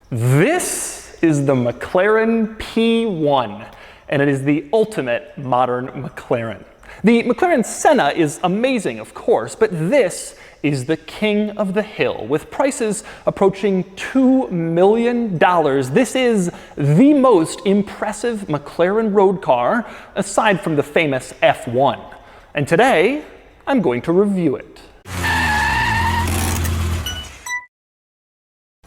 This is the McLaren P1, and it is the ultimate modern McLaren. The McLaren Senna is amazing, of course, but this is the king of the hill, with prices approaching $2 million. This is the most impressive McLaren road car, aside from the famous F1. And today, I'm going to review it.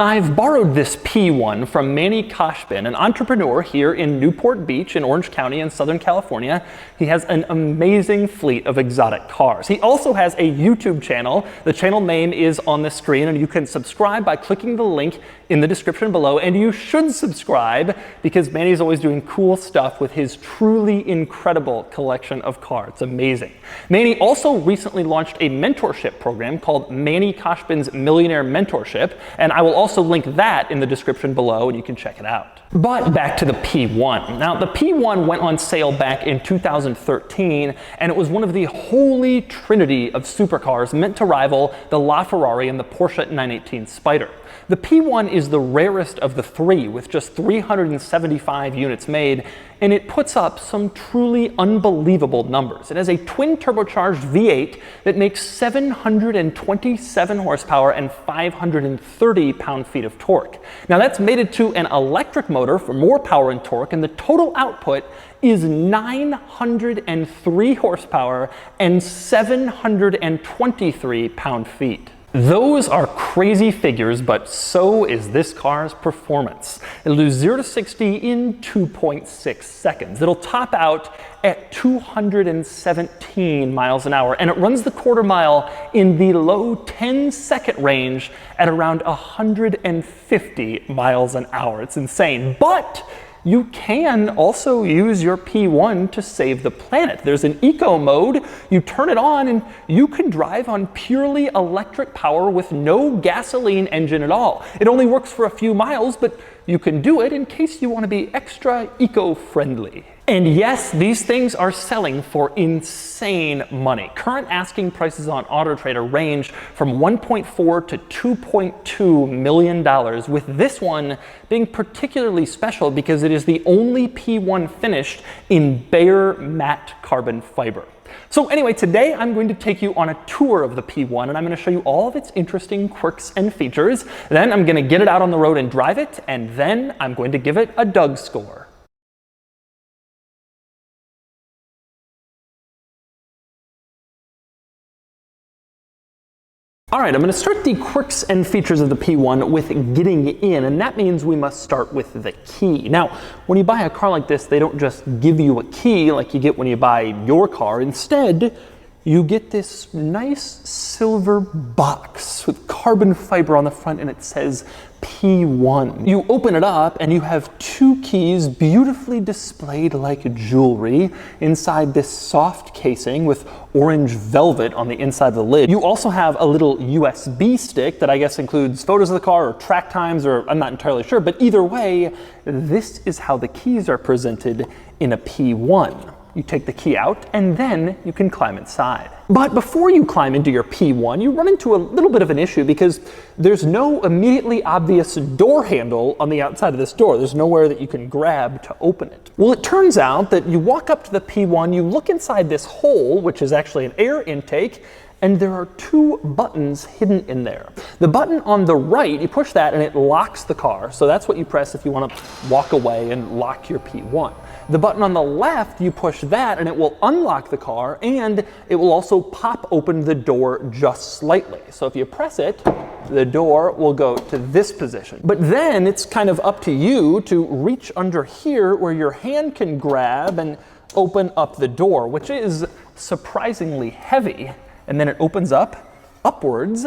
I've borrowed this P1 from Manny KHOSHBI'N's, an entrepreneur here in Newport Beach in Orange County in Southern California. He has an amazing fleet of exotic cars. He also has a YouTube channel. The channel name is on the screen, and you can subscribe by clicking the link in the description below. And you should subscribe because Manny's always doing cool stuff with his truly incredible collection of cars. It's amazing. Manny also recently launched a mentorship program called Manny KHOSHBI'N's Millionaire Mentorship, and I will also link that in the description below and you can check it out. But back to the P1. Now, the P1 went on sale back in 2013, and it was one of the holy trinity of supercars meant to rival the LaFerrari and the Porsche 918 Spider. The P1 is the rarest of the three, with just 375 units made, and it puts up some truly unbelievable numbers. It has a twin turbocharged V8 that makes 727 horsepower and 530 pound-feet of torque. Now that's mated to an electric motor for more power and torque, and the total output is 903 horsepower and 723 pound-feet. Those are crazy figures, but so is this car's performance. It'll do 0 to 60 in 2.6 seconds. It'll top out at 217 miles an hour, and it runs the quarter mile in the low 10-second range at around 150 miles an hour. It's insane, but you can also use your P1 to save the planet. There's an eco mode. You turn it on and you can drive on purely electric power with no gasoline engine at all. It only works for a few miles, but you can do it in case you want to be extra eco-friendly. And yes, these things are selling for insane money. Current asking prices on AutoTrader range from $1.4 to $2.2 million, with this one being particularly special because it is the only P1 finished in bare matte carbon fiber. So anyway, today I'm going to take you on a tour of the P1, and I'm going to show you all of its interesting quirks and features. Then I'm going to get it out on the road and drive it, and then I'm going to give it a DougScore. All right, I'm going to start the quirks and features of the P1 with getting in, and that means we must start with the key. Now, when you buy a car like this, they don't just give you a key like you get when you buy your car. Instead, you get this nice silver box with carbon fiber on the front, and it says P1. You open it up and you have two keys beautifully displayed like jewelry inside this soft casing with orange velvet on the inside of the lid. You also have a little USB stick that I guess includes photos of the car or track times, or I'm not entirely sure, but either way, this is how the keys are presented in a P1. You take the key out and then you can climb inside. But before you climb into your P1, you run into a little bit of an issue because there's no immediately obvious door handle on the outside of this door. There's nowhere that you can grab to open it. Well, it turns out that you walk up to the P1, you look inside this hole, which is actually an air intake, and there are two buttons hidden in there. The button on the right, you push that and it locks the car. So that's what you press if you want to walk away and lock your P1. The button on the left, you push that and it will unlock the car, and it will also pop open the door just slightly. So if you press it, the door will go to this position. But then it's kind of up to you to reach under here where your hand can grab and open up the door, which is surprisingly heavy. And then it opens up upwards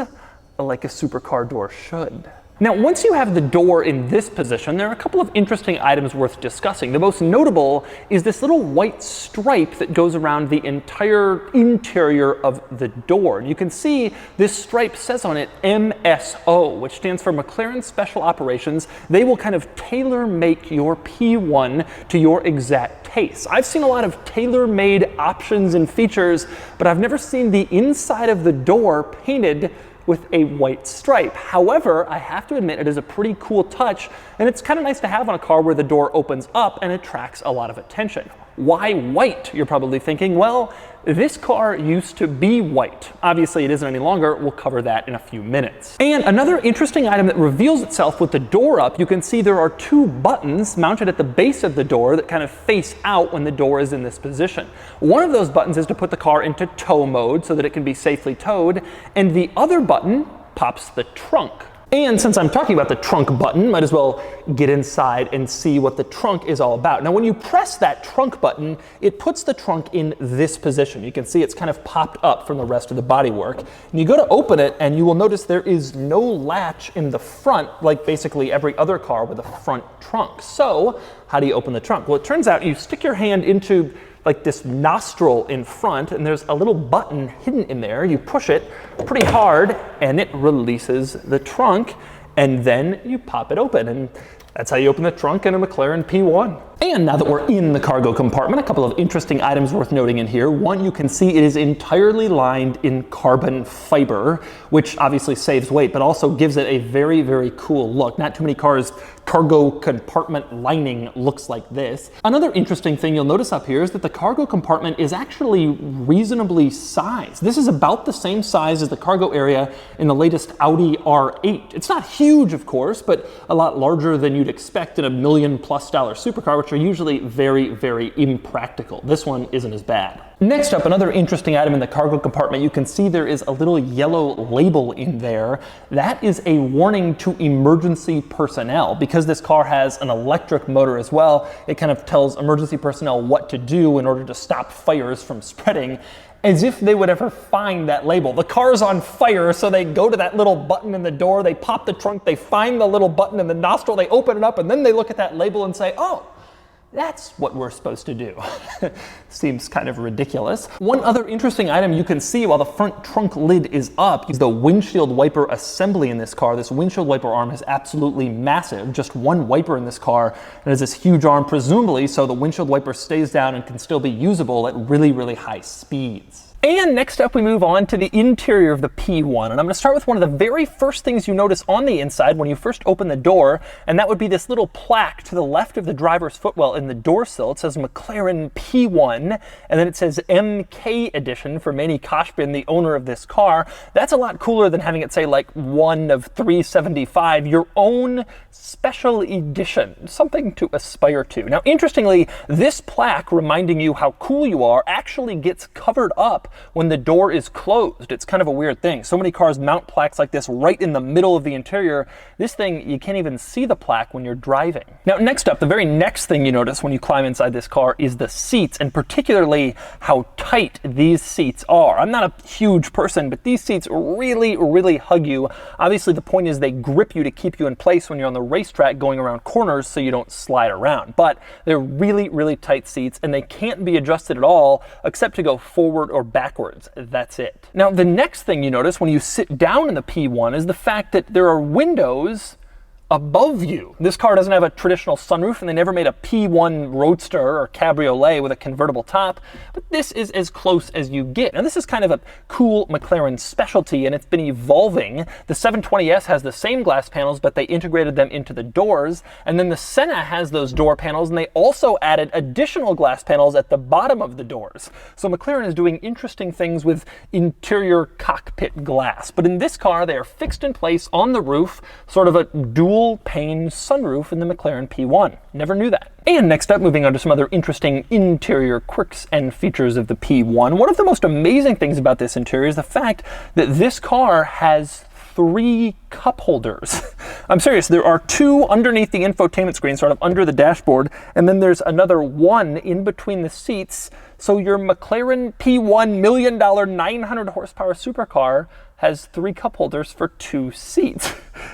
like a supercar door should. Now, once you have the door in this position, there are a couple of interesting items worth discussing. The most notable is this little white stripe that goes around the entire interior of the door. And you can see this stripe says on it MSO, which stands for McLaren Special Operations. They will kind of tailor-make your P1 to your exact taste. I've seen a lot of tailor-made options and features, but I've never seen the inside of the door painted with a white stripe. However, I have to admit it is a pretty cool touch, and it's kind of nice to have on a car where the door opens up and attracts a lot of attention. Why white, you're probably thinking? Well, this car used to be white. Obviously, it isn't any longer. We'll cover that in a few minutes. And another interesting item that reveals itself with the door up, you can see there are two buttons mounted at the base of the door that kind of face out when the door is in this position. One of those buttons is to put the car into tow mode so that it can be safely towed, and the other button pops the trunk. And since I'm talking about the trunk button, might as well get inside and see what the trunk is all about. Now, when you press that trunk button, it puts the trunk in this position. You can see it's kind of popped up from the rest of the bodywork. And you go to open it, and you will notice there is no latch in the front, like basically every other car with a front trunk. So, how do you open the trunk? Well, it turns out you stick your hand into like this nostril in front, and there's a little button hidden in there. You push it pretty hard, and it releases the trunk, and then you pop it open, and that's how you open the trunk in a McLaren P1. And now that we're in the cargo compartment, a couple of interesting items worth noting in here. One, you can see it is entirely lined in carbon fiber, which obviously saves weight, but also gives it a very, very cool look. Not too many cars' cargo compartment lining looks like this. Another interesting thing you'll notice up here is that the cargo compartment is actually reasonably sized. This is about the same size as the cargo area in the latest Audi R8. It's not huge, of course, but a lot larger than you'd expect in a $1 million+ supercar, which are usually very, very impractical. This one isn't as bad. Next up, another interesting item in the cargo compartment. You can see there is a little yellow label in there. That is a warning to emergency personnel. Because this car has an electric motor as well, it kind of tells emergency personnel what to do in order to stop fires from spreading. As if they would ever find that label. The car's on fire, so they go to that little button in the door, they pop the trunk, they find the little button in the nostril, they open it up, and then they look at that label and say, oh, that's what we're supposed to do. Seems kind of ridiculous. One other interesting item you can see while the front trunk lid is up is the windshield wiper assembly in this car. This windshield wiper arm is absolutely massive. Just one wiper in this car, and it has this huge arm, presumably so the windshield wiper stays down and can still be usable at really, really high speeds. And next up, we move on to the interior of the P1. And I'm going to start with one of the very first things you notice on the inside when you first open the door, and that would be this little plaque to the left of the driver's footwell in the door sill. It says McLaren P1, and then it says MK Edition for MANNY, the owner of this car. That's a lot cooler than having it say like 1 of 375, your own special edition, something to aspire to. Now, interestingly, this plaque reminding you how cool you are actually gets covered up when the door is closed. It's kind of a weird thing. So many cars mount plaques like this right in the middle of the interior. This thing, you can't even see the plaque when you're driving. Now, next up, the very next thing you notice when you climb inside this car is the seats, and particularly how tight these seats are. I'm not a huge person, but these seats really, really hug you. Obviously, the point is they grip you to keep you in place when you're on the racetrack going around corners so you don't slide around. But they're really, really tight seats, and they can't be adjusted at all except to go forward or backwards. That's it. Now, the next thing you notice when you sit down in the P1 is the fact that there are windows above you. This car doesn't have a traditional sunroof, and they never made a P1 Roadster or Cabriolet with a convertible top, but this is as close as you get. And this is kind of a cool McLaren specialty, and it's been evolving. The 720S has the same glass panels, but they integrated them into the doors, and then the Senna has those door panels, and they also added additional glass panels at the bottom of the doors. So McLaren is doing interesting things with interior cockpit glass. But in this car, they are fixed in place on the roof, sort of a dual pane sunroof in the McLaren P1. Never knew that. And next up, moving on to some other interesting interior quirks and features of the P1. One of the most amazing things about this interior is the fact that this car has 3 cup holders. I'm serious, there are 2 underneath the infotainment screen, sort of under the dashboard, and then there's another 1 in between the seats. So your McLaren P1 $1 million 900 horsepower supercar has 3 cup holders for 2 seats,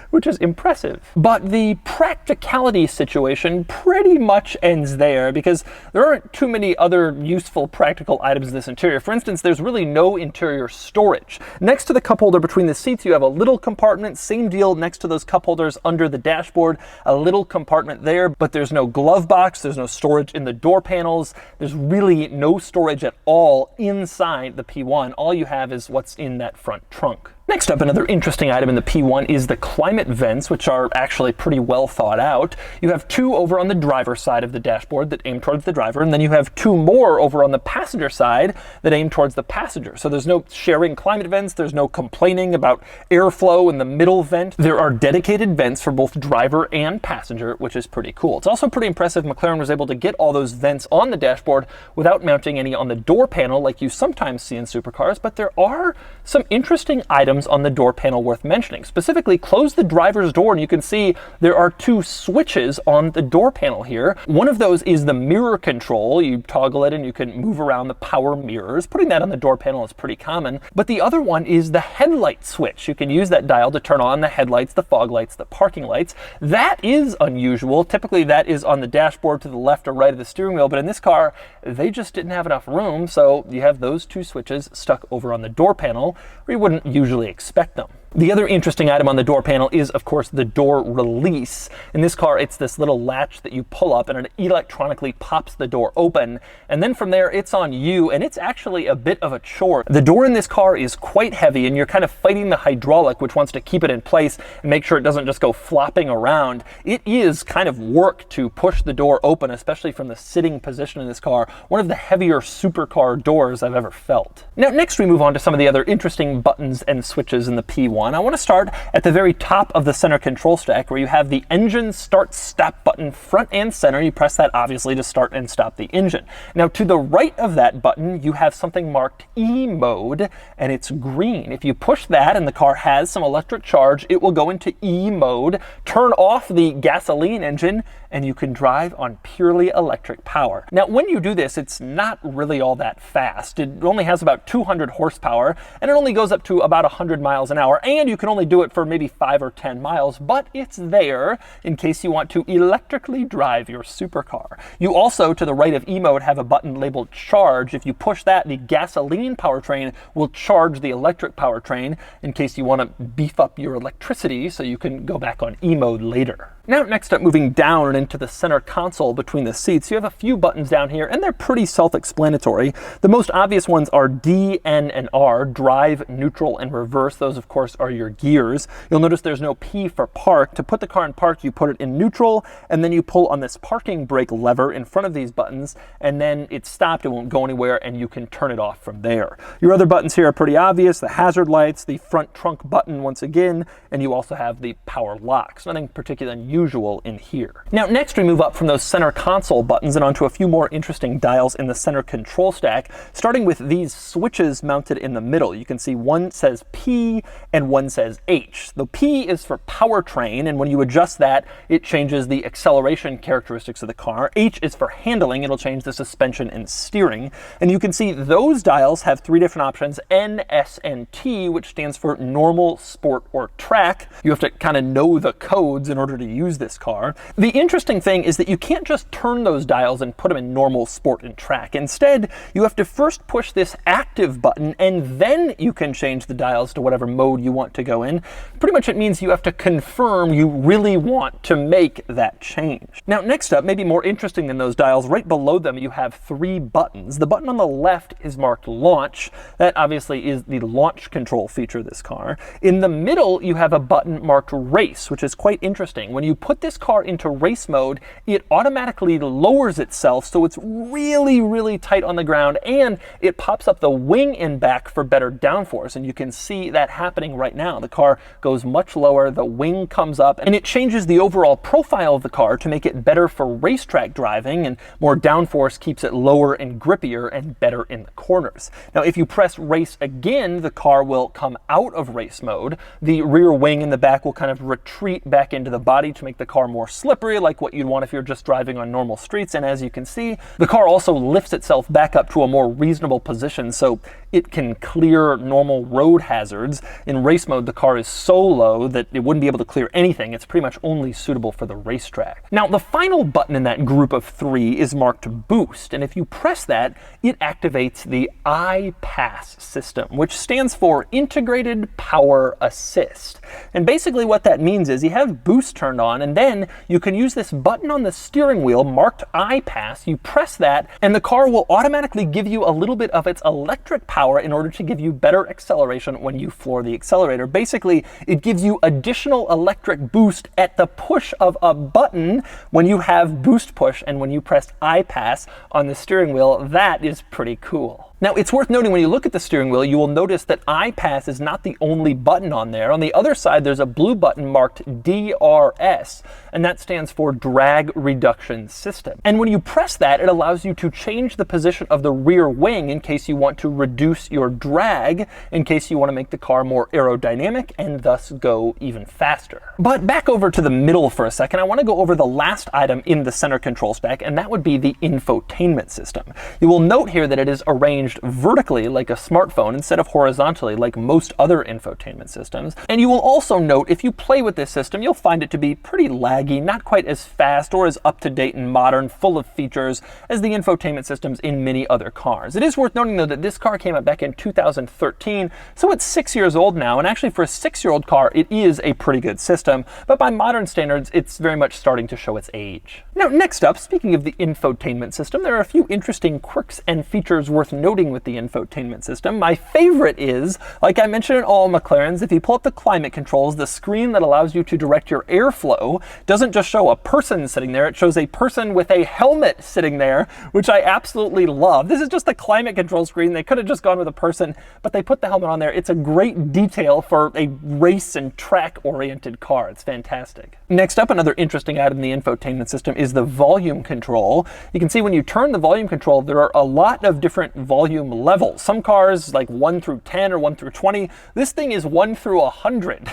which is impressive. But the practicality situation pretty much ends there because there aren't too many other useful practical items in this interior. For instance, there's really no interior storage. Next to the cup holder between the seats, you have a little compartment, same deal next to those cup holders under the dashboard, a little compartment there, but there's no glove box, there's no storage in the door panels, there's really no storage at all inside the P1. All you have is what's in that front trunk. Next up, another interesting item in the P1 is the climate vents, which are actually pretty well thought out. You have two over on the driver's side of the dashboard that aim towards the driver, and then you have two more over on the passenger side that aim towards the passenger. So there's no sharing climate vents, there's no complaining about airflow in the middle vent. There are dedicated vents for both driver and passenger, which is pretty cool. It's also pretty impressive McLaren was able to get all those vents on the dashboard without mounting any on the door panel like you sometimes see in supercars, but there are some interesting items on the door panel worth mentioning. Specifically, close the driver's door and you can see there are two switches on the door panel here. One of those is the mirror control. You toggle it and you can move around the power mirrors. Putting that on the door panel is pretty common. But the other one is the headlight switch. You can use that dial to turn on the headlights, the fog lights, the parking lights. That is unusual. Typically that is on the dashboard to the left or right of the steering wheel, but in this car they just didn't have enough room, so you have those two switches stuck over on the door panel where you wouldn't usually expect them. The other interesting item on the door panel is, of course, the door release. In this car, it's this little latch that you pull up and it electronically pops the door open. And then from there, it's on you, and it's actually a bit of a chore. The door in this car is quite heavy, and you're kind of fighting the hydraulic, which wants to keep it in place and make sure it doesn't just go flopping around. It is kind of work to push the door open, especially from the sitting position in this car. One of the heavier supercar doors I've ever felt. Now, next we move on to some of the other interesting buttons and switches in the P1. I want to start at the very top of the center control stack where you have the engine start stop button front and center. You press that obviously to start and stop the engine. Now to the right of that button you have something marked E mode and it's green. If you push that and the car has some electric charge, it will go into E mode, turn off the gasoline engine, and you can drive on purely electric power. Now when you do this, it's not really all that fast. It only has about 200 horsepower and it only goes up to about 100 miles an hour, and you can only do it for maybe 5 or 10 miles, but it's there in case you want to electrically drive your supercar. You also, to the right of E mode, have a button labeled charge. If you push that, the gasoline powertrain will charge the electric powertrain in case you want to beef up your electricity so you can go back on E mode later. Now next up, moving down and into the center console between the seats, you have a few buttons down here and they're pretty self-explanatory. The most obvious ones are D, N, and R, drive, neutral, and reverse. Those of course are your gears. You'll notice there's no P for park. To put the car in park, you put it in neutral and then you pull on this parking brake lever in front of these buttons and then it's stopped, it won't go anywhere, and you can turn it off from there. Your other buttons here are pretty obvious, the hazard lights, the front trunk button once again, and you also have the power locks. Nothing particularly unusual in here. Now next we move up from those center console buttons and onto a few more interesting dials in the center control stack, starting with these switches mounted in the middle. You can see one says P and one says H. The P is for powertrain, and when you adjust that, it changes the acceleration characteristics of the car. H is for handling, it'll change the suspension and steering. And you can see those dials have three different options, N, S, and T, which stands for normal, sport, or track. You have to kind of know the codes in order to use this car. The interesting thing is that you can't just turn those dials and put them in normal, sport, and track. Instead, you have to first push this active button and then you can change the dials to whatever mode you want to go in. Pretty much it means you have to confirm you really want to make that change. Now next up, maybe more interesting than those dials, right below them you have three buttons. The button on the left is marked launch. That obviously is the launch control feature of this car. In the middle you have a button marked race, which is quite interesting. When you put this car into race mode, it automatically lowers itself so it's really tight on the ground, and it pops up the wing and back for better downforce, and you can see that happening right now. The car goes much lower, the wing comes up, and it changes the overall profile of the car to make it better for racetrack driving, and more downforce keeps it lower and grippier and better in the corners. Now if you press race again, the car will come out of race mode. The rear wing and the back will kind of retreat back into the body to make the car more slippery, like what you'd want if you're just driving on normal streets. And as you can see, the car also lifts itself back up to a more reasonable position so it can clear normal road hazards. In race mode, the car is so low that it wouldn't be able to clear anything. It's pretty much only suitable for the racetrack. Now, the final button in that group of three is marked boost, and if you press that, it activates the iPass system, which stands for Integrated Power Assist. And basically what that means is you have boost turned on, and then you can use this button on the steering wheel marked iPass. You press that, and the car will automatically give you a little bit of its electric power power in order to give you better acceleration when you floor the accelerator. Basically, it gives you additional electric boost at the push of a button when you have boost push and when you press I-pass on the steering wheel. That is pretty cool. Now, it's worth noting when you look at the steering wheel, you will notice that I-pass is not the only button on there. On the other side, there's a blue button marked DRS, and that stands for Drag Reduction System. And when you press that, it allows you to change the position of the rear wing in case you want to reduce your drag, in case you want to make the car more aerodynamic and thus go even faster. But back over to the middle for a second, I want to go over the last item in the center control stack, and that would be the infotainment system. You will note here that it is arranged vertically like a smartphone instead of horizontally like most other infotainment systems. And you will also note if you play with this system, you'll find it to be pretty laggy, not quite as fast or as up-to-date and modern, full of features as the infotainment systems in many other cars. It is worth noting though that this car came out back in 2013, so it's 6 years old now, and actually for a 6-year-old car, it is a pretty good system, but by modern standards, it's very much starting to show its age. Now, next up, speaking of the infotainment system, there are a few interesting quirks and features worth noting with the infotainment system. My favorite is, like I mentioned in all McLarens, if you pull up the climate controls, the screen that allows you to direct your airflow doesn't just show a person sitting there, it shows a person with a helmet sitting there, which I absolutely love. This is just the climate control screen. They could have just gone with a person, but they put the helmet on there. It's a great detail for a race and track-oriented car. It's fantastic. Next up, another interesting item in the infotainment system is the volume control. You can see when you turn the volume control, there are a lot of different volume levels. Some cars like 1 through 10 or 1 through 20. This thing is 1 through 100.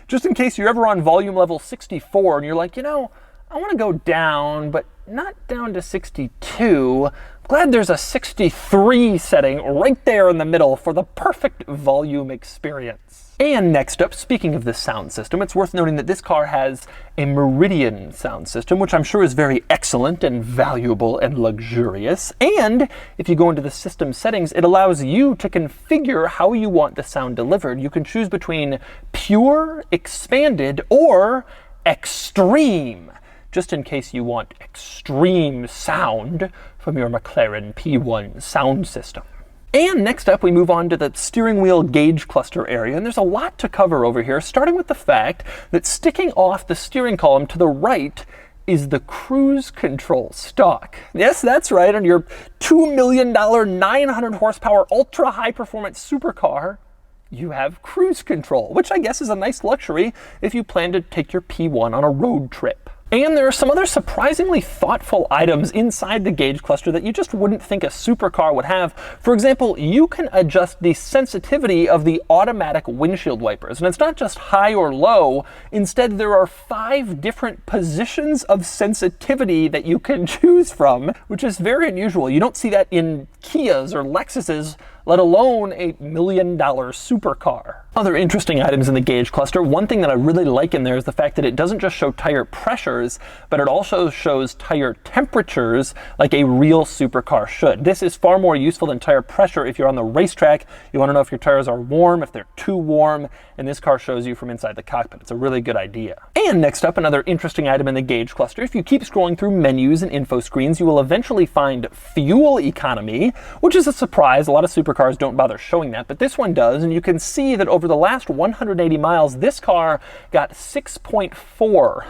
Just in case you're ever on volume level 64 and you're like, you know, I want to go down, but not down to 62. Glad there's a 63 setting right there in the middle for the perfect volume experience. And next up, speaking of the sound system, it's worth noting that this car has a Meridian sound system, which I'm sure is very excellent and valuable and luxurious. And if you go into the system settings, it allows you to configure how you want the sound delivered. You can choose between pure, expanded, or extreme, just in case you want extreme sound from your McLaren P1 sound system. And next up, we move on to the steering wheel gauge cluster area, and there's a lot to cover over here, starting with the fact that sticking off the steering column to the right is the cruise control stalk. Yes, that's right, on your $2 million, 900 horsepower, ultra high performance supercar, you have cruise control, which I guess is a nice luxury if you plan to take your P1 on a road trip. And there are some other surprisingly thoughtful items inside the gauge cluster that you just wouldn't think a supercar would have. For example, you can adjust the sensitivity of the automatic windshield wipers. And it's not just high or low. Instead, there are 5 different positions of sensitivity that you can choose from, which is very unusual. You don't see that in Kias or Lexuses, let alone a $1 million supercar. Other interesting items in the gauge cluster, one thing that I really like in there is the fact that it doesn't just show tire pressures, but it also shows tire temperatures like a real supercar should. This is far more useful than tire pressure if you're on the racetrack. You want to know if your tires are warm, if they're too warm, and this car shows you from inside the cockpit. It's a really good idea. And next up, another interesting item in the gauge cluster. If you keep scrolling through menus and info screens, you will eventually find fuel economy, which is a surprise. A lot of supercars don't bother showing that, but this one does, and you can see that over the last 180 miles, this car got 6.4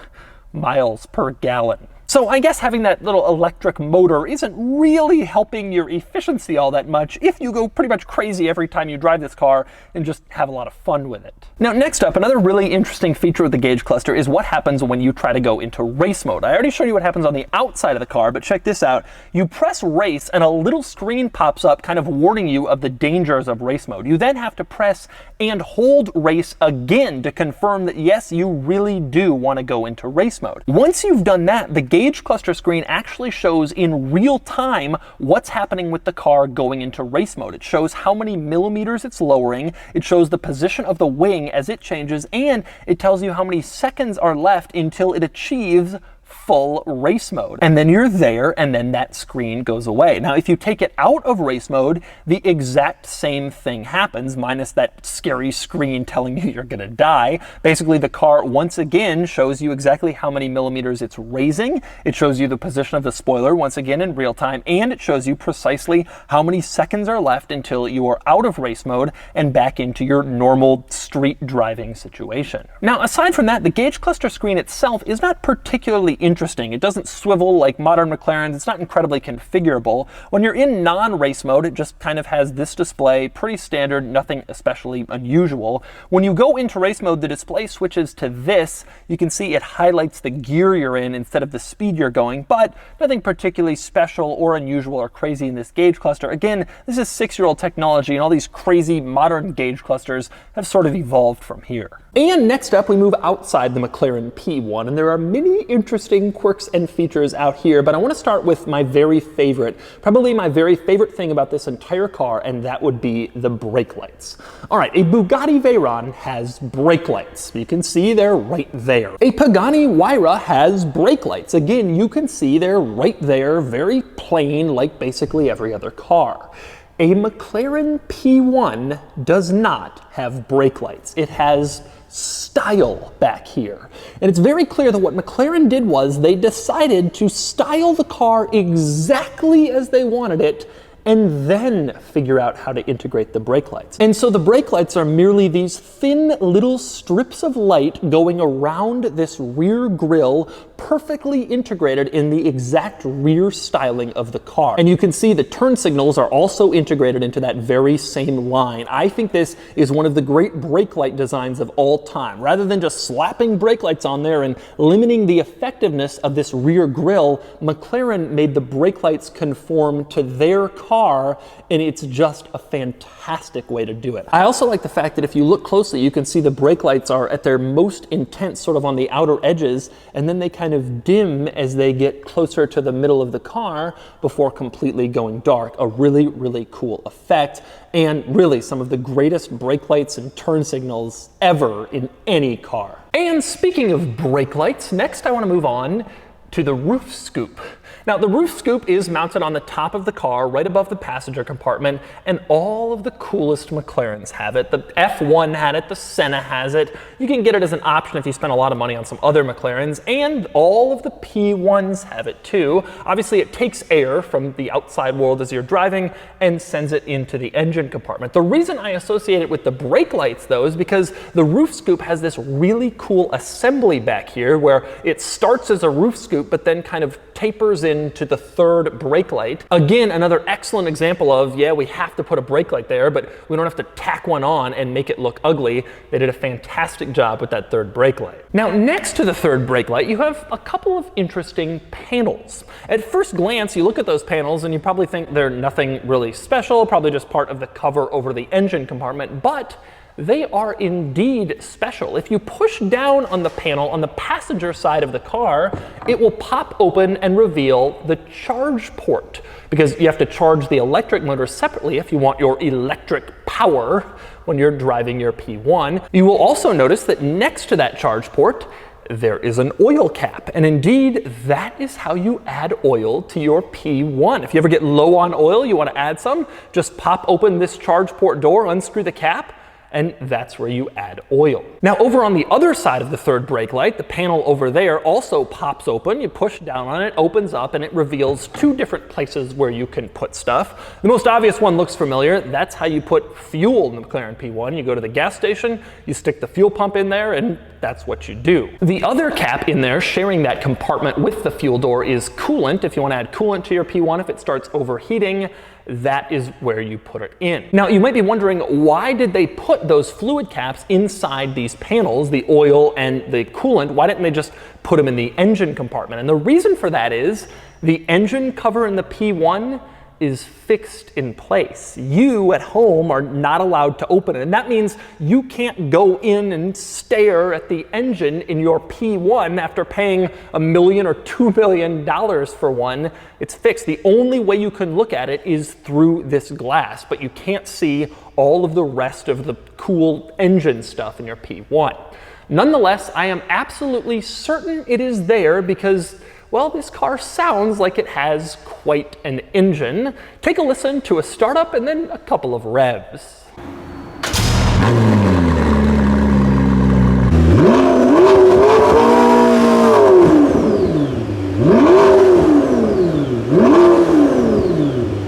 miles per gallon. So I guess having that little electric motor isn't really helping your efficiency all that much if you go pretty much crazy every time you drive this car and just have a lot of fun with it. Now, next up, another really interesting feature of the gauge cluster is what happens when you try to go into race mode. I already showed you what happens on the outside of the car, but check this out. You press race and a little screen pops up kind of warning you of the dangers of race mode. You then have to press and hold race again to confirm that yes, you really do want to go into race mode. Once you've done that, the gauge cluster screen actually shows in real time what's happening with the car going into race mode. It shows how many millimeters it's lowering, it shows the position of the wing as it changes, and it tells you how many seconds are left until it achieves full race mode. And then you're there, and then that screen goes away. Now, if you take it out of race mode, the exact same thing happens, minus that scary screen telling you you're gonna die. Basically, the car once again shows you exactly how many millimeters it's raising. It shows you the position of the spoiler once again in real time, and it shows you precisely how many seconds are left until you are out of race mode and back into your normal street driving situation. Now, aside from that, the gauge cluster screen itself is not particularly interesting. It doesn't swivel like modern McLarens. It's not incredibly configurable. When you're in non-race mode, it just kind of has this display, pretty standard, nothing especially unusual. When you go into race mode, the display switches to this. You can see it highlights the gear you're in instead of the speed you're going, but nothing particularly special or unusual or crazy in this gauge cluster. Again, this is 6-year-old technology, and all these crazy modern gauge clusters have sort of evolved from here. And next up, we move outside the McLaren P1, and there are many interesting quirks and features out here, but I want to start with my very favorite, probably my very favorite thing about this entire car, and that would be the brake lights. All right, a Bugatti Veyron has brake lights. You can see they're right there. A Pagani Huayra has brake lights. Again, you can see they're right there, very plain, like basically every other car. A McLaren P1 does not have brake lights. It has style back here. And it's very clear that what McLaren did was they decided to style the car exactly as they wanted it, and then figure out how to integrate the brake lights. And so the brake lights are merely these thin little strips of light going around this rear grille, perfectly integrated in the exact rear styling of the car. And you can see the turn signals are also integrated into that very same line. I think this is one of the great brake light designs of all time. Rather than just slapping brake lights on there and limiting the effectiveness of this rear grille, McLaren made the brake lights conform to their car, and it's just a fantastic way to do it. I also like the fact that if you look closely, you can see the brake lights are at their most intense sort of on the outer edges, and then they kind of dim as they get closer to the middle of the car before completely going dark. A really, really cool effect, and really some of the greatest brake lights and turn signals ever in any car. And speaking of brake lights, next I want to move on to the roof scoop. Now, the roof scoop is mounted on the top of the car, right above the passenger compartment, and all of the coolest McLarens have it. The F1 had it, the Senna has it. You can get it as an option if you spend a lot of money on some other McLarens, and all of the P1s have it too. Obviously, it takes air from the outside world as you're driving and sends it into the engine compartment. The reason I associate it with the brake lights, though, is because the roof scoop has this really cool assembly back here where it starts as a roof scoop, but then kind of tapers into the third brake light. Again, another excellent example of, yeah, we have to put a brake light there, but we don't have to tack one on and make it look ugly. They did a fantastic job with that third brake light. Now, next to the third brake light, you have a couple of interesting panels. At first glance, you look at those panels and you probably think they're nothing really special, probably just part of the cover over the engine compartment, but they are indeed special. If you push down on the panel on the passenger side of the car, it will pop open and reveal the charge port, because you have to charge the electric motor separately if you want your electric power when you're driving your P1. You will also notice that next to that charge port, there is an oil cap, and indeed that is how you add oil to your P1. If you ever get low on oil, you want to add some, just pop open this charge port door, unscrew the cap, and that's where you add oil. Now, over on the other side of the third brake light, the panel over there also pops open. You push down on it, opens up, and it reveals two different places where you can put stuff. The most obvious one looks familiar. That's how you put fuel in the McLaren P1. You go to the gas station, you stick the fuel pump in there, and that's what you do. The other cap in there, sharing that compartment with the fuel door, is coolant. If you want to add coolant to your P1, if it starts overheating, that is where you put it in. Now, you might be wondering, why did they put those fluid caps inside these panels, the oil and the coolant? Why didn't they just put them in the engine compartment? And the reason for that is the engine cover in the P1 is fixed in place. You at home are not allowed to open it. And that means you can't go in and stare at the engine in your P1 after paying $1 million or $2 million for one. It's fixed. The only way you can look at it is through this glass, but you can't see all of the rest of the cool engine stuff in your P1. Nonetheless, I am absolutely certain it is there because, well, this car sounds like it has quite an engine. Take a listen to a startup and then a couple of revs.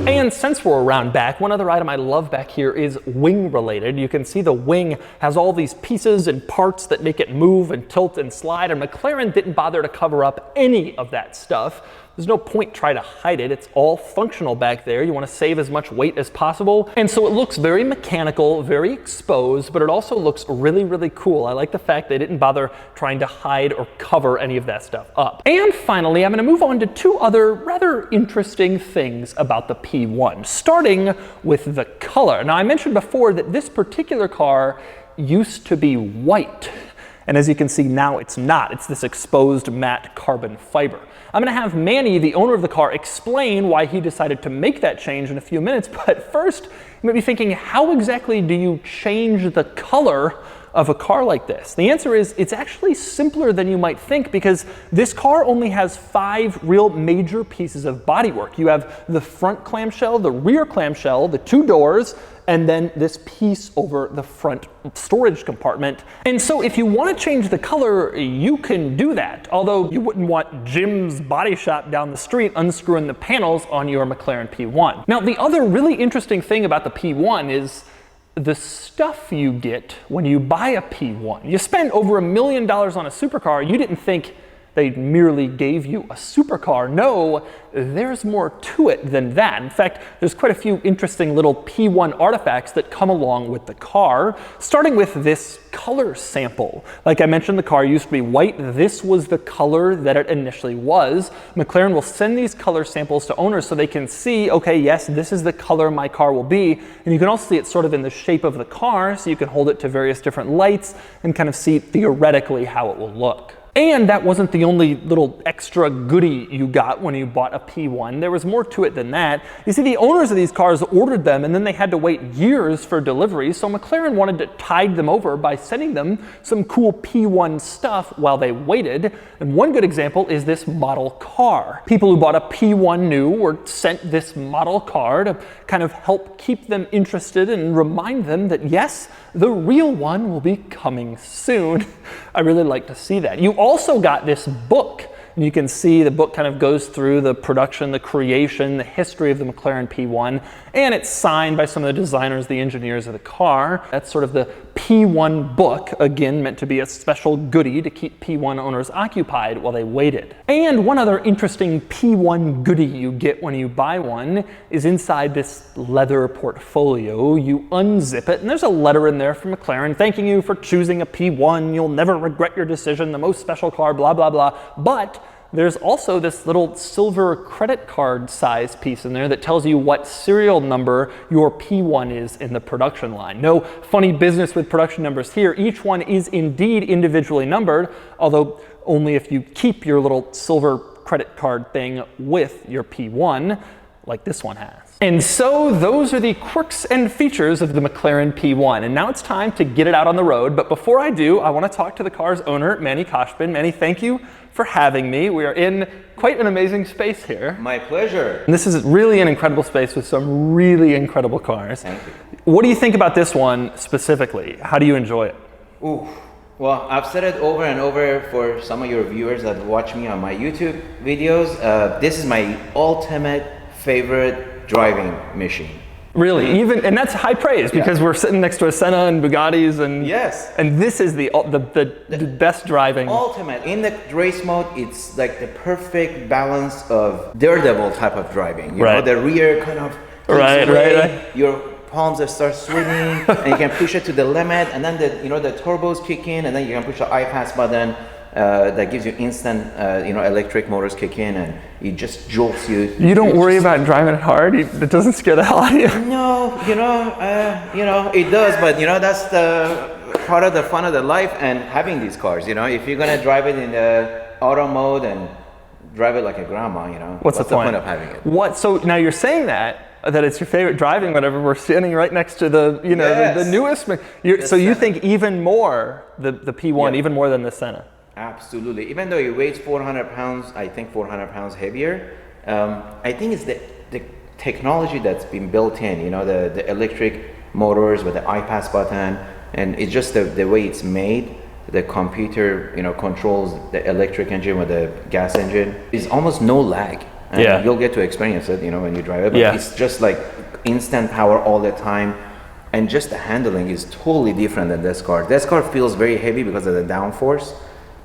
And since we're around back, one other item I love back here is wing related. You can see the wing has all these pieces and parts that make it move and tilt and slide, and McLaren didn't bother to cover up any of that stuff. There's no point trying to hide it. It's all functional back there. You want to save as much weight as possible. And so it looks very mechanical, very exposed, but it also looks really, really cool. I like the fact they didn't bother trying to hide or cover any of that stuff up. And finally, I'm going to move on to two other rather interesting things about the P1, starting with the color. Now, I mentioned before that this particular car used to be white. And as you can see now, it's not. It's this exposed matte carbon fiber. I'm going to have Manny, the owner of the car, explain why he decided to make that change in a few minutes. But first, you might be thinking, how exactly do you change the color of a car like this? The answer is it's actually simpler than you might think because this car only has 5 real major pieces of bodywork. You have the front clamshell, the rear clamshell, the 2 doors, and then this piece over the front storage compartment. And so if you want to change the color, you can do that. Although you wouldn't want Jim's body shop down the street unscrewing the panels on your McLaren P1. Now, the other really interesting thing about the P1 is the stuff you get when you buy a P1. You spend over $1 million on a supercar, you didn't think they merely gave you a supercar. No, there's more to it than that. In fact, there's quite a few interesting little P1 artifacts that come along with the car, starting with this color sample. Like I mentioned, the car used to be white. This was the color that it initially was. McLaren will send these color samples to owners so they can see, okay, yes, this is the color my car will be. And you can also see it sort of in the shape of the car, so you can hold it to various different lights and kind of see theoretically how it will look. And that wasn't the only little extra goodie you got when you bought a P1. There was more to it than that. You see, the owners of these cars ordered them and then they had to wait years for delivery, so McLaren wanted to tide them over by sending them some cool P1 stuff while they waited. And one good example is this model car. People who bought a P1 new were sent this model car to kind of help keep them interested and remind them that yes, the real one will be coming soon. I really like to see that. You also got this book. And you can see the book kind of goes through the production, the creation, the history of the McLaren P1, and it's signed by some of the designers, the engineers of the car. That's sort of the P1 book, again, meant to be a special goodie to keep P1 owners occupied while they waited. And one other interesting P1 goodie you get when you buy one is inside this leather portfolio. You unzip it, and there's a letter in there from McLaren thanking you for choosing a P1. You'll never regret your decision, the most special car, blah, blah, blah. But there's also this little silver credit card size piece in there that tells you what serial number your P1 is in the production line. No funny business with production numbers here. Each one is indeed individually numbered, although only if you keep your little silver credit card thing with your P1, like this one has. And so those are the quirks and features of the McLaren P1. And now it's time to get it out on the road. But before I do, I want to talk to the car's owner, Manny KHOSHBIN. Manny, thank you for having me. We are in quite an amazing space here. My pleasure. And this is really an incredible space with some really incredible cars. Thank you. What do you think about this one specifically? How do you enjoy it? Ooh. Well, I've said it over and over for some of your viewers that watch me on my YouTube videos. This is my ultimate favorite driving machine. Really, even, and that's high praise because we're sitting next to a Senna and Bugattis, and yes, and this is the best driving. Ultimate. In the race mode, it's like the perfect balance of daredevil type of driving. You know, the rear kind of right. Your palms that start swinging, and you can push it to the limit, and then the turbos kick in, and then you can push the I-Pass button. That gives you instant, electric motors kick in, and it just jolts you. You don't worry about driving it hard? It doesn't scare the hell out of you? No, it does, but that's the part of the fun of the life and having these cars. If you're gonna drive it in the auto mode and drive it like a grandma, what's the point of having it? So now you're saying that, that it's your favorite driving whenever we're standing right next to the, you know, the newest. So you think even more the P1, even more than the Senna? Absolutely. Even though it weighs 400 pounds, I think 400 pounds heavier. I think it's the technology that's been built in, you know, the electric motors with the iPass button, and it's just the way it's made. The computer, you know, controls the electric engine with the gas engine. There's almost no lag. And you'll get to experience it, you know, when you drive it. But it's just like instant power all the time. And just the handling is totally different than this car. This car feels very heavy because of the downforce.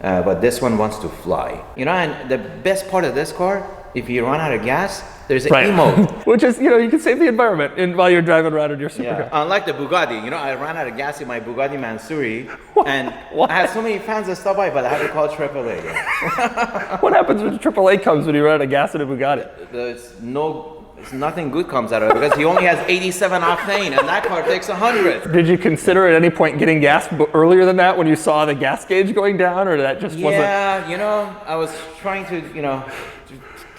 But this one wants to fly. You know, and the best part of this car, if you run out of gas, there's an E-mode. Which is, you know, you can save the environment while you're driving around in your supercar. Unlike the Bugatti, you know, I ran out of gas in my Bugatti Mansouri, and I had so many fans that stop by, but I had to call AAA. What happens when AAA comes when you run out of gas in a Bugatti? Nothing good comes out of it because he only has 87 octane, and that car takes 100. Did you consider at any point getting gas earlier than that when you saw the gas gauge going down, or that just wasn't? Yeah, you know, I was trying to, you know,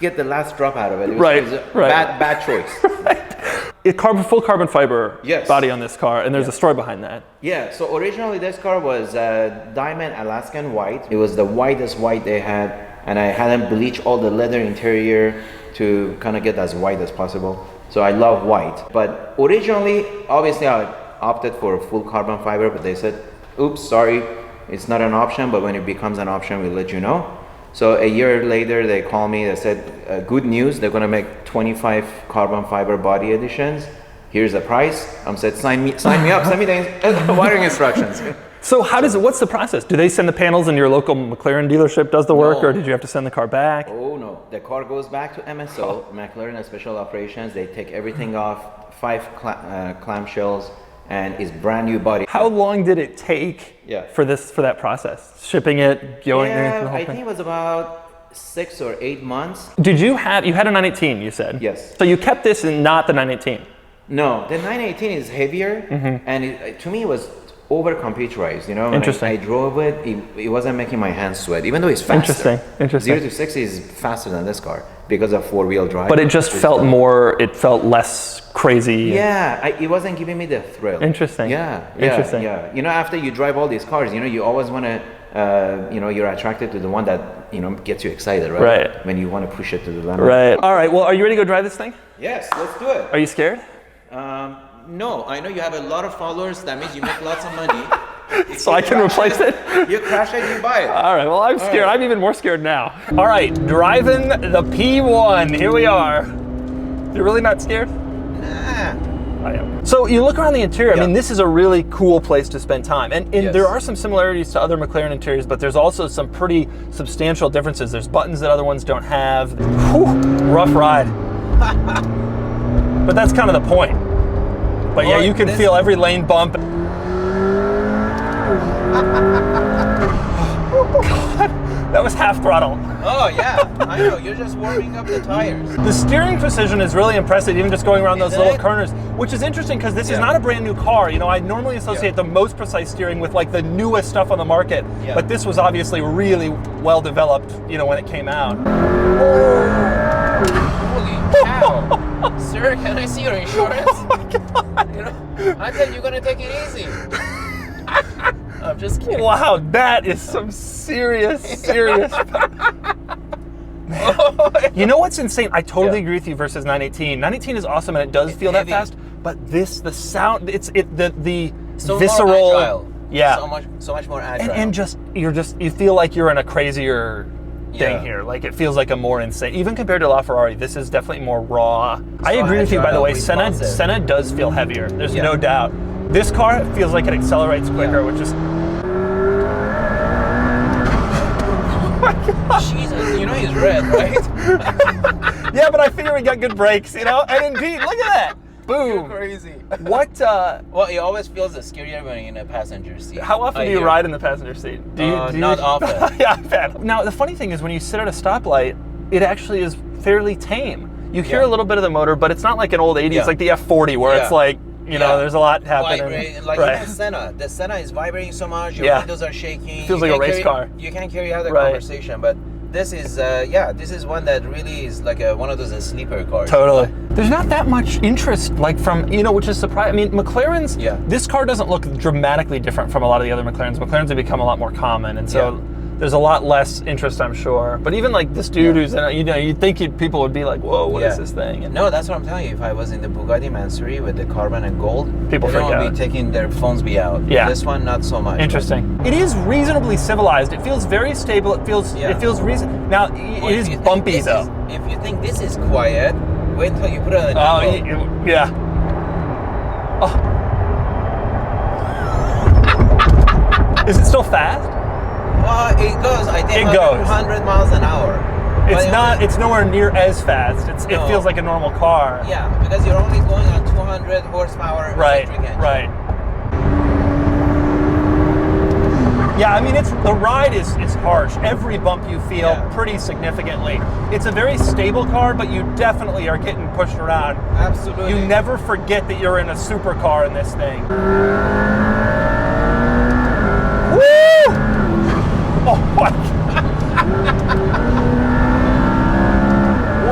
get the last drop out of it. It was a bad choice. Full carbon fiber body on this car, and there's a story behind that. Yeah, so originally this car was diamond Alaskan white. It was the whitest white they had, and I had them bleach all the leather interior to kind of get as white as possible. So I love white. But originally, obviously I opted for full carbon fiber, but they said, oops, sorry, it's not an option, but when it becomes an option, we'll let you know. So a year later, they called me, they said, good news, they're gonna make 25 carbon fiber body editions. Here's the price. I said, sign me up, send me the wiring instructions. So what's the process? Do they send the panels and your local McLaren dealership does the work, or did you have to send the car back? Oh no, the car goes back to MSO, McLaren Special Operations. They take everything off, 5 clamshells, and it's brand new body. How long did it take for that process? Shipping it, going there? I think it was about 6 or 8 months. You had a 918, you said? Yes. So you kept this and not the 918? No, the 918 is heavier, and to me it was over computerized, you know. Interesting. I drove it wasn't making my hands sweat, even though it's faster. Interesting. 0 to 60 is faster than this car because of 4-wheel drive. But it just felt less crazy. Yeah, it wasn't giving me the thrill. Interesting. Interesting. You know, after you drive all these cars, you know, you always want to, you know, you're attracted to the one that, you know, gets you excited, right? Right. When you want to push it to the limit. Right. All right, well, are you ready to go drive this thing? Yes, let's do it. Are you scared? No, I know you have a lot of followers. That means you make lots of money. So I can replace it? You crash it, you buy it. All right, well, I'm scared. I'm even more scared now. All right, driving the P1. Here we are. You're really not scared? Nah. I am. So you look around the interior. I mean, this is a really cool place to spend time. And there are some similarities to other McLaren interiors, but there's also some pretty substantial differences. There's buttons that other ones don't have. Whew, rough ride. But that's kind of the point. But yeah, you can feel every lane bump. God, that was half throttle. Oh yeah, I know, you're just warming up the tires. The steering precision is really impressive, even just going around those little corners, which is interesting because this is not a brand new car. You know, I normally associate the most precise steering with like the newest stuff on the market, but this was obviously really well developed, you know, when it came out. Holy cow. Sir, can I see your insurance? Oh my God. You know, I thought you were gonna take it easy. I'm just kidding. Wow, that is some serious. You know what's insane? I totally agree with you versus 918. 918 is awesome and it does feel that fast, but the sound, the so visceral, more agile. Yeah, so much more agile. And you feel like you're in a crazier thing here. Like it feels like a more insane, even compared to LaFerrari, this is definitely more raw. I agree with you, by the way. Senna does feel heavier. There's no doubt. This car feels like it accelerates quicker, which is. Oh my God. Jesus, you know he's red, right? Yeah, but I figure we got good brakes, you know. And indeed, look at that. Boom. You're crazy. What? Well, it always feels scarier when you're in a passenger seat. How often do you ride in the passenger seat? Do you not often. Yeah, bad. Now, the funny thing is when you sit at a stoplight, it actually is fairly tame. You hear a little bit of the motor, but it's not like an old 80s, like the F40, where it's like, you know, there's a lot happening. Like even Senna. The Senna is vibrating so much, your windows are shaking. It feels like a race car. You can't carry out the conversation, but this is this is one that really is like one of those sleeper cars. Totally. There's not that much interest, like from, you know, which is surprising. I mean, McLaren's, this car doesn't look dramatically different from a lot of the other McLarens. McLarens have become a lot more common, and so there's a lot less interest, I'm sure. But even like this dude who's, you know, you'd think people would be like, whoa, what is this thing? And no, that's what I'm telling you. If I was in the Bugatti Mansory with the carbon and gold, people would be taking their phones out. Yeah. This one, not so much. Interesting. It is reasonably civilized. It feels very stable. It feels reason. Now, it is bumpy though. If you think this is quiet, wait until you put it on the tempo. Yeah. Oh. Is it still fast? It goes, I think, 100 miles an hour. It's not, it's nowhere near as fast. It feels like a normal car. Yeah, because you're only going on 200 horsepower electric engine. Right. Yeah, I mean, the ride is harsh. Every bump you feel pretty significantly. It's a very stable car, but you definitely are getting pushed around. Absolutely. You never forget that you're in a supercar in this thing. Woo! Oh my God.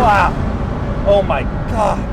Wow. Oh my God.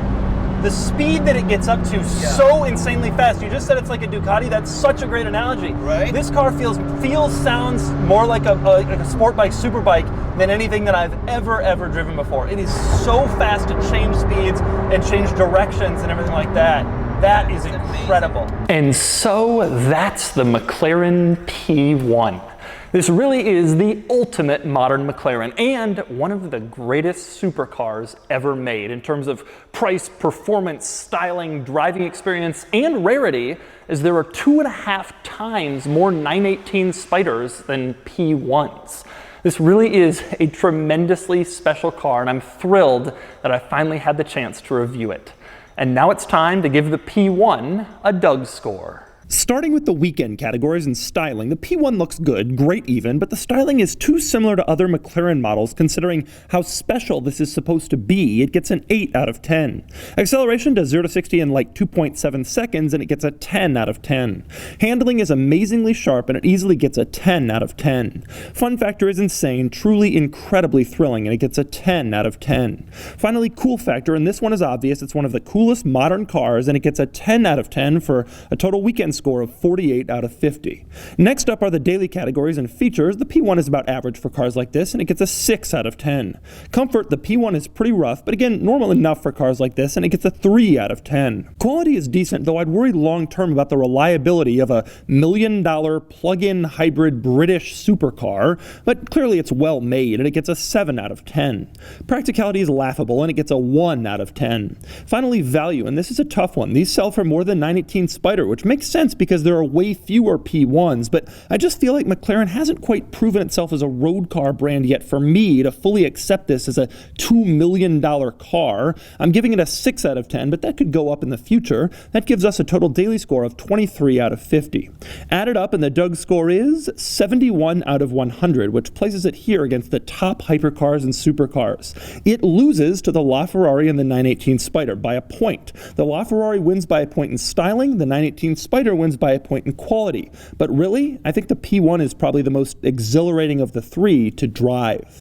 The speed that it gets up to so insanely fast. You just said it's like a Ducati. That's such a great analogy. Right. This car sounds more like a sport bike, super bike than anything that I've ever driven before. It is so fast to change speeds and change directions and everything like that. That is incredible. And so that's the McLaren P1. This really is the ultimate modern McLaren and one of the greatest supercars ever made in terms of price, performance, styling, driving experience, and rarity, as there are 2.5 times more 918 Spyders than P1s. This really is a tremendously special car, and I'm thrilled that I finally had the chance to review it. And now it's time to give the P1 a DougScore. Starting with the weekend categories and styling, the P1 looks good, great even, but the styling is too similar to other McLaren models considering how special this is supposed to be. It gets an 8 out of 10. Acceleration does 0 to 60 in like 2.7 seconds and it gets a 10 out of 10. Handling is amazingly sharp and it easily gets a 10 out of 10. Fun factor is insane, truly incredibly thrilling, and it gets a 10 out of 10. Finally, cool factor, and this one is obvious, it's one of the coolest modern cars and it gets a 10 out of 10 for a total weekend score of 48 out of 50. Next up are the daily categories and features. The P1 is about average for cars like this, and it gets a 6 out of 10. Comfort, the P1 is pretty rough, but again, normal enough for cars like this, and it gets a 3 out of 10. Quality is decent, though I'd worry long-term about the reliability of a $1 million plug-in hybrid British supercar, but clearly it's well made, and it gets a 7 out of 10. Practicality is laughable, and it gets a 1 out of 10. Finally, value, and this is a tough one. These sell for more than 918 Spyder, which makes sense because there are way fewer P1s, but I just feel like McLaren hasn't quite proven itself as a road car brand yet for me to fully accept this as a $2 million car. I'm giving it a 6 out of 10, but that could go up in the future. That gives us a total daily score of 23 out of 50. Added up, and the DougScore is 71 out of 100, which places it here against the top hypercars and supercars. It loses to the LaFerrari and the 918 Spyder by a point. The LaFerrari wins by a point in styling, the 918 Spyder wins by a point in quality. But really, I think the P1 is probably the most exhilarating of the three to drive.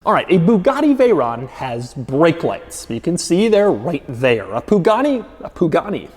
All right, a Bugatti Veyron has brake lights. You can see they're right there. A Pugani